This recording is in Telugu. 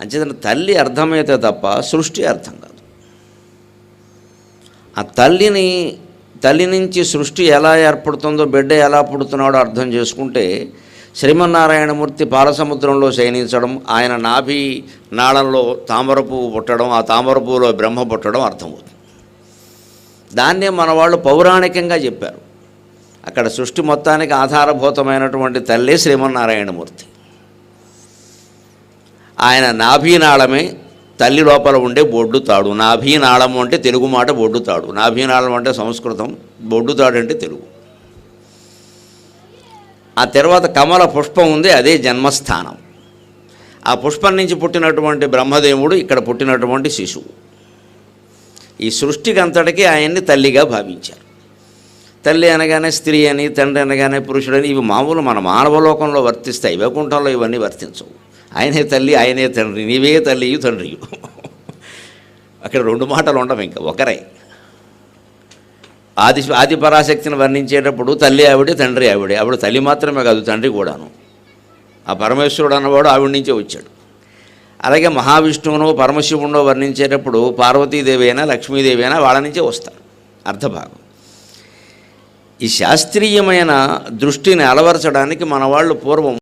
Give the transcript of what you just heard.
అంచేతన తల్లి అర్థమైతే తప్ప సృష్టి అర్థం కాదు. ఆ తల్లి నుంచి సృష్టి ఎలా ఏర్పడుతుందో, బిడ్డ ఎలా పుడుతున్నాడో అర్థం చేసుకుంటే శ్రీమన్నారాయణమూర్తి పాలసముద్రంలో శయనించడం, ఆయన నాభి నాళంలో తామర పువ్వు పుట్టడం, ఆ తామర పువ్వులో బ్రహ్మ పుట్టడం అర్థమవుతుంది. దాన్నే మన వాళ్ళు పౌరాణికంగా చెప్పారు. అక్కడ సృష్టి మొత్తానికి ఆధారభూతమైనటువంటి తల్లే శ్రీమన్నారాయణమూర్తి. ఆయన నాభీనాళమే తల్లి లోపల ఉండే బొడ్డుతాడు. నాభీనాళము అంటే తెలుగు మాట, బొడ్డుతాడు. నాభీనాళం అంటే సంస్కృతం, బొడ్డుతాడు అంటే తెలుగు. ఆ తర్వాత కమల పుష్పం ఉంది, అదే జన్మస్థానం. ఆ పుష్పం నుంచి పుట్టినటువంటి బ్రహ్మదేవుడు ఇక్కడ పుట్టినటువంటి శిశువు. ఈ సృష్టికి అంతటికీ ఆయన్ని తల్లిగా భావించారు. తల్లి అనగానే స్త్రీ అని, తండ్రి అనగానే పురుషుడని, ఇవి మామూలు మన మానవలోకంలో వర్తిస్తాయి. వైకుంఠంలో ఇవన్నీ వర్తించవు. ఆయనే తల్లి, ఆయనే తండ్రి, నీవే తల్లియు తండ్రియు. అక్కడ రెండు మాటలు ఉండవు, ఇంకా ఒకరే. ఆది పరాశక్తిని వర్ణించేటప్పుడు తల్లి ఆవిడే, తండ్రి ఆవిడే. ఆవిడ తల్లి మాత్రమే కాదు, తండ్రి కూడాను. ఆ పరమేశ్వరుడు అన్నవాడు ఆవిడ నుంచే వచ్చాడు. అలాగే మహావిష్ణువును, పరమశివుణ్ణో వర్ణించేటప్పుడు పార్వతీదేవి అయినా, లక్ష్మీదేవి అయినా వాళ్ళ నుంచే వస్తారు అర్ధభాగం. ఈ శాస్త్రీయమైన దృష్టిని అలవరచడానికి మన వాళ్ళు పూర్వం